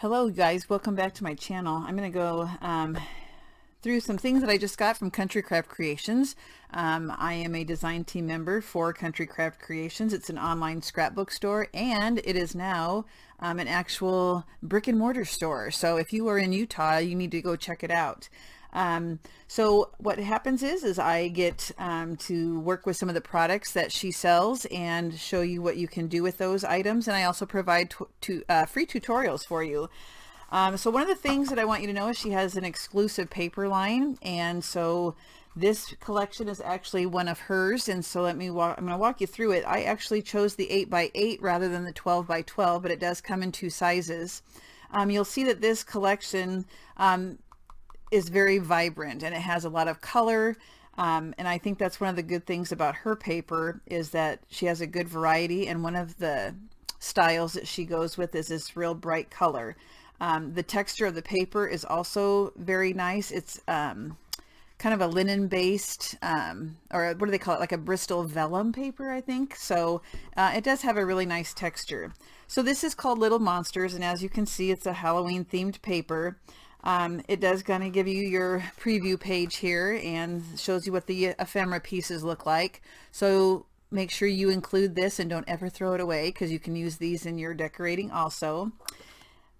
Hello guys, welcome back to my channel. I'm going to go through some things that I just got from Country Craft Creations. I am a design team member for Country Craft Creations. It's an online scrapbook store, and it is now an actual brick and mortar store. So if you are in Utah, you need to go check it out. So what happens is I get to work with some of the products that she sells and show you what you can do with those items, and I also provide free tutorials for you. So one of the things that I want you to know is she has an exclusive paper line, and so this collection is actually one of hers. And so I'm going to walk you through it. I actually chose the 8x8 rather than the 12x12, but it does come in two sizes. You'll see that this collection is very vibrant, and it has a lot of color, and I think that's one of the good things about her paper, is that she has a good variety, and one of the styles that she goes with is this real bright color. The texture of the paper is also very nice. It's kind of a linen based, or what do they call it, like a Bristol vellum paper, I think. So it does have a really nice texture. So this is called Little Monsters, and as you can see, it's a Halloween themed paper. It does kind of give you your preview page here and shows you what the ephemera pieces look like. So make sure you include this and don't ever throw it away, because you can use these in your decorating also.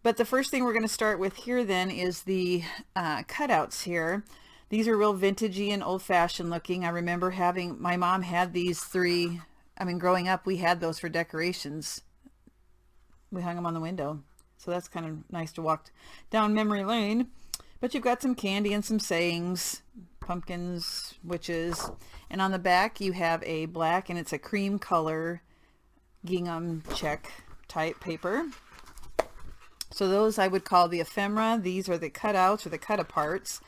But the first thing we're going to start with here then is the cutouts here. These are real vintagey and old-fashioned looking. I remember having, my mom had these three. I mean, growing up, we had those for decorations. We hung them on the window. So that's kind of nice to walk down memory lane. But you've got some candy and some sayings, pumpkins, witches. And on the back you have a black, and it's a cream color gingham check type paper. So those I would call the ephemera. These are the cutouts or the cut aparts.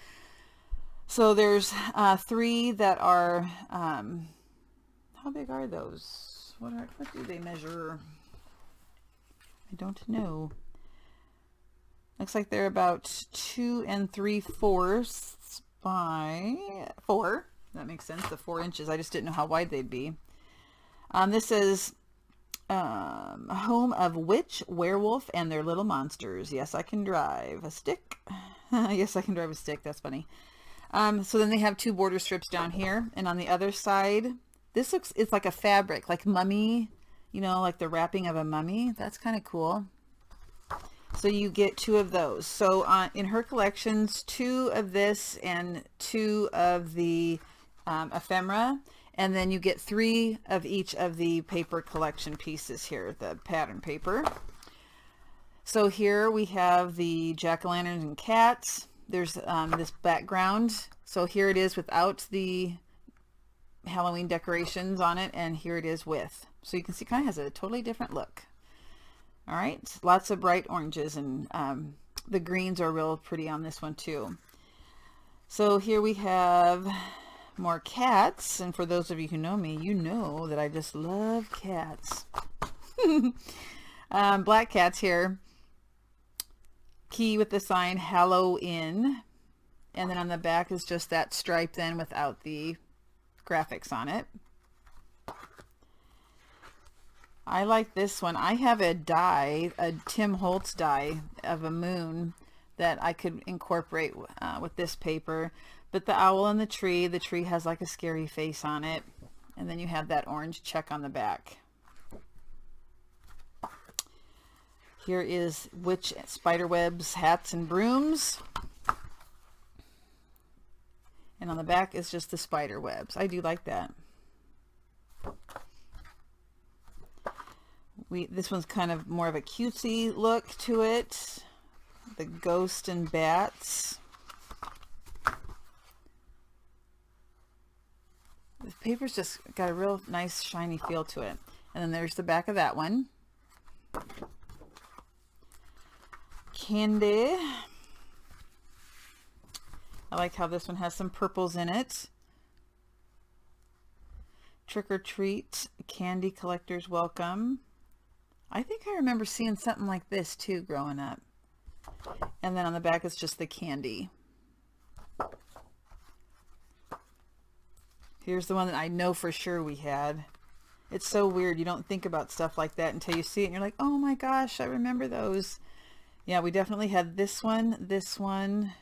So there's three that are, how big are those? What do they measure? I don't know. Looks like they're about 2 3/4 by 4. That makes sense, the 4 inches. I just didn't know how wide they'd be. This is home of witch, werewolf, and their little monsters. Yes, I can drive a stick. Yes, I can drive a stick. That's funny. So then they have 2 border strips down here, and on the other side, it's like a fabric, like mummy, you know, like the wrapping of a mummy. That's kind of cool. So you get 2 of those. So in her collections, 2 of this and 2 of the ephemera, and then you get 3 of each of the paper collection pieces here, the pattern paper. So here we have the jack-o'-lanterns and cats. There's this background. So here it is without the Halloween decorations on it, and here it is with. So you can see it kind of has a totally different look. All right, lots of bright oranges, and the greens are real pretty on this one too. So here we have more cats, and for those of you who know me, you know that I just love cats. Black cats here. Key with the sign Halloween, and then on the back is just that stripe then without the graphics on it. I like this one. I have a die, a Tim Holtz die of a moon that I could incorporate with this paper. But the owl and the tree has like a scary face on it. And then you have that orange check on the back. Here is witch, spider webs, hats, and brooms. And on the back is just the spider webs. I do like that. This one's kind of more of a cutesy look to it. The ghost and bats. The paper's just got a real nice shiny feel to it. And then there's the back of that one. Candy. I like how this one has some purples in it. Trick or treat, candy collectors welcome. I think I remember seeing something like this too growing up. And then on the back is just the candy. Here's the one that I know for sure we had. It's so weird. You don't think about stuff like that until you see it and you're like, oh my gosh, I remember those. Yeah, we definitely had this one, this one.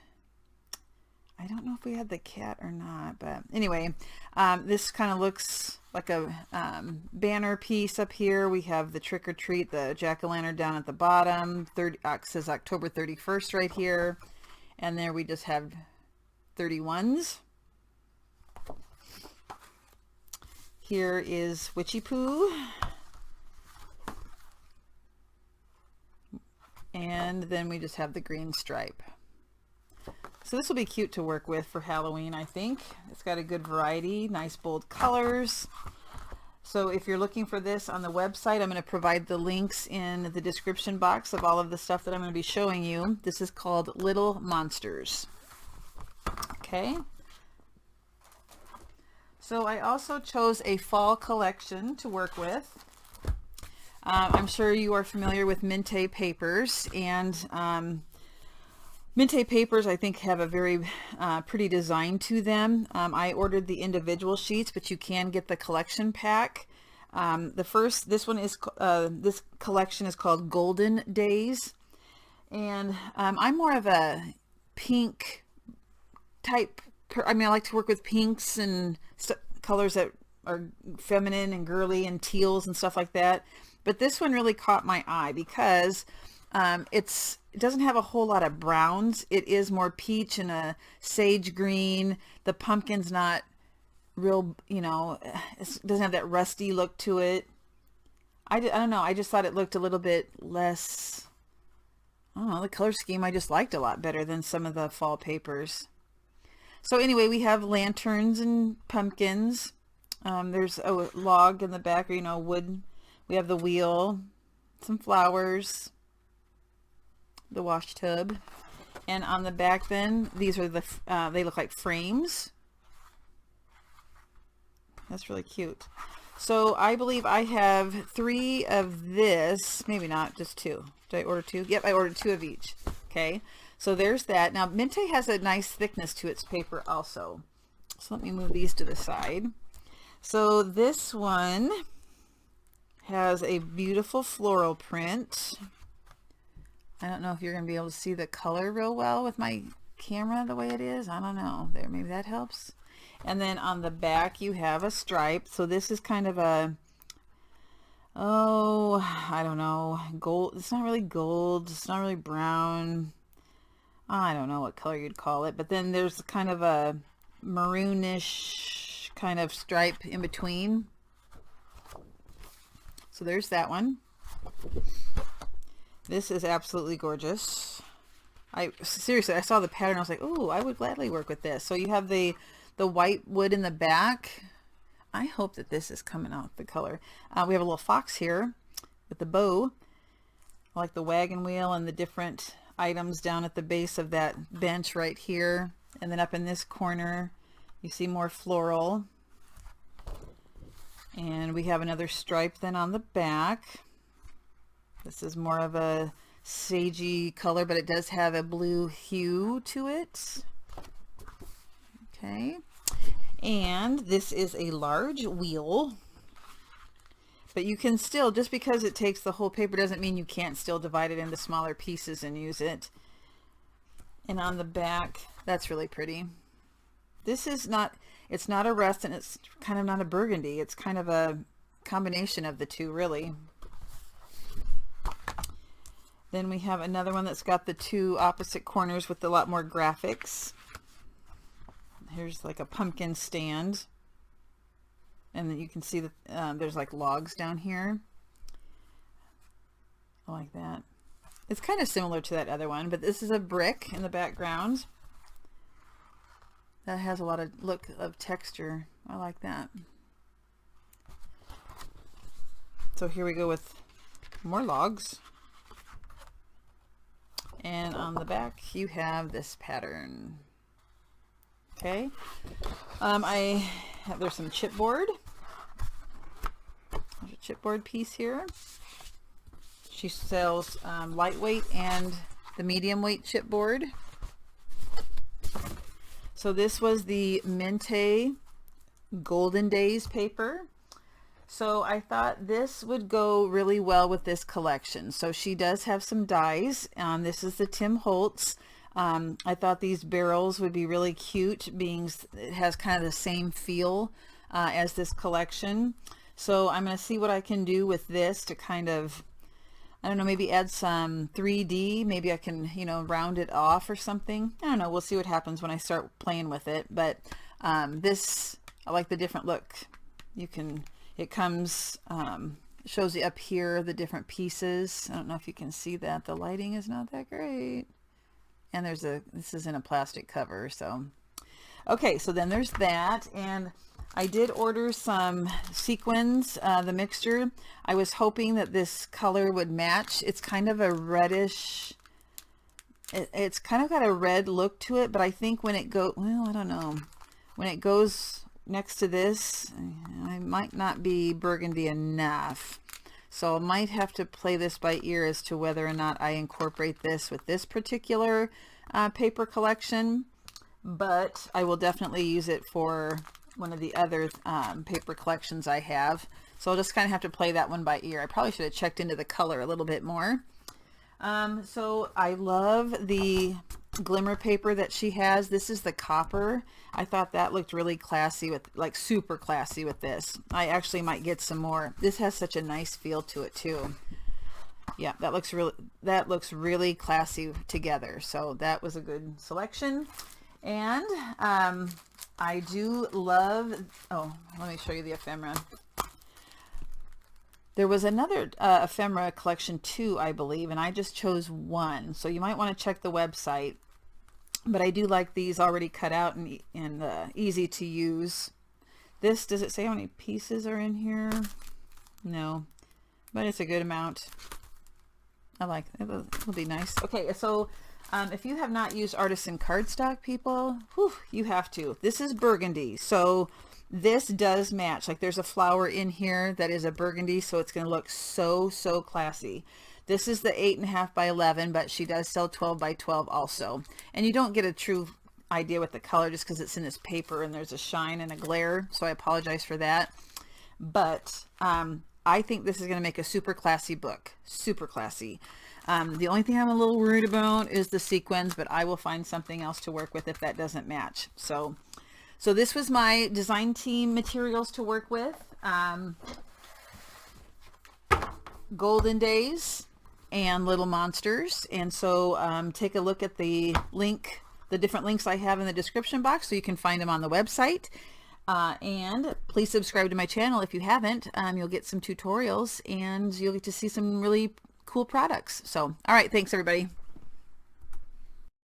I don't know if we had the cat or not, but anyway, this kind of looks like a banner piece up here. We have the trick or treat, the jack-o'-lantern down at the bottom. Says October 31st right here. And there we just have 31s. Here is Witchy Poo. And then we just have the green stripe. So this will be cute to work with for Halloween, I think. It's got a good variety, nice bold colors. So if you're looking for this on the website, I'm going to provide the links in the description box of all of the stuff that I'm going to be showing you. This is called Little Monsters. Okay. So I also chose a fall collection to work with. I'm sure you are familiar with Mente Papers, and Mente Papers, I think, have a very pretty design to them. I ordered the individual sheets, but you can get the collection pack. This collection is called Golden Days, and I'm more of a pink type. I like to work with pinks and colors that are feminine and girly and teals and stuff like that. But this one really caught my eye because it doesn't have a whole lot of browns. It is more peach and a sage green. The pumpkin's not real, it doesn't have that rusty look to it. I don't know. I just thought it looked a little bit less, I don't know, the color scheme I just liked a lot better than some of the fall papers. So anyway, we have lanterns and pumpkins. There's a log in the back, or, wood. We have the wheel, some flowers, the wash tub, and on the back then, these are they look like frames. That's really cute. So I believe I have 3 of this, maybe not, just 2. Did I order 2? Yep, I ordered 2 of each. Okay, so there's that. Now Mente has a nice thickness to its paper also. So let me move these to the side. So this one has a beautiful floral print. I don't know if you're going to be able to see the color real well with my camera the way it is. I don't know. There, maybe that helps. And then on the back you have a stripe. So this is kind of a, I don't know, gold. It's not really gold. It's not really brown. I don't know what color you'd call it. But then there's kind of a maroonish kind of stripe in between. So there's that one. This is absolutely gorgeous. Seriously, I saw the pattern. I was like, oh, I would gladly work with this. So you have the white wood in the back. I hope that this is coming out the color. We have a little fox here with the bow. I like the wagon wheel and the different items down at the base of that bench right here. And then up in this corner, you see more floral. And we have another stripe then on the back. This is more of a sagey color, but it does have a blue hue to it. Okay. And this is a large wheel. But you can still, just because it takes the whole paper doesn't mean you can't still divide it into smaller pieces and use it. And on the back, that's really pretty. This is not, it's not a rust and it's kind of not a burgundy. It's kind of a combination of the two, really. Then we have another one that's got the 2 opposite corners with a lot more graphics. Here's like a pumpkin stand. And then you can see that there's like logs down here. I like that. It's kind of similar to that other one, but this is a brick in the background. That has a lot of look of texture. I like that. So here we go with more logs. And on the back you have this pattern. Okay. There's some chipboard. There's a chipboard piece here. She sells lightweight and the medium weight chipboard. So this was the Mente Golden Days paper. So I thought this would go really well with this collection. So she does have some dies. This is the Tim Holtz. I thought these barrels would be really cute, being it has kind of the same feel as this collection. So I'm going to see what I can do with this to kind of, I don't know, maybe add some 3D. Maybe I can, you know, round it off or something. I don't know. We'll see what happens when I start playing with it. But this, I like the different look. You can, it comes, shows you up here the different pieces. I don't know if you can see that. The lighting is not that great. And there's a, this is in a plastic cover. So, okay, so then there's that. And I did order some sequins, the mixture. I was hoping that this color would match. It's kind of a reddish, it's kind of got a red look to it, but I think when it goes, well, I don't know, when it goes next to this, I might not be burgundy enough. So I might have to play this by ear as to whether or not I incorporate this with this particular paper collection, but I will definitely use it for one of the other paper collections I have. So I'll just kind of have to play that one by ear. I probably should have checked into the color a little bit more. So I love the glimmer paper that she has. This is the copper. I thought that looked really classy with, like, super classy with this. I actually might get some more. This has such a nice feel to it too. Yeah, that looks really classy together. So that was a good selection. And I do love, oh, let me show you the ephemera. There was another ephemera collection too, I believe, and I just chose one. So you might want to check the website. But I do like these already cut out and easy to use. This, does it say how many pieces are in here? No, but it's a good amount. I like it. It'll be nice. Okay, so if you have not used artisan cardstock, people, whew, you have to. This is burgundy, so this does match. Like, there's a flower in here that is a burgundy, so it's going to look so classy. This is the 8.5 by 11, but she does sell 12 by 12 also. And you don't get a true idea with the color just because it's in this paper and there's a shine and a glare, so I apologize for that. But I think this is going to make a super classy book. Super classy. The only thing I'm a little worried about is the sequins, but I will find something else to work with if that doesn't match. So this was my design team materials to work with. Golden Days and Little Monsters. And so take a look at the link, the different links I have in the description box, so you can find them on the website. And please subscribe to my channel if you haven't. You'll get some tutorials and you'll get to see some really cool products. So, all right, thanks everybody.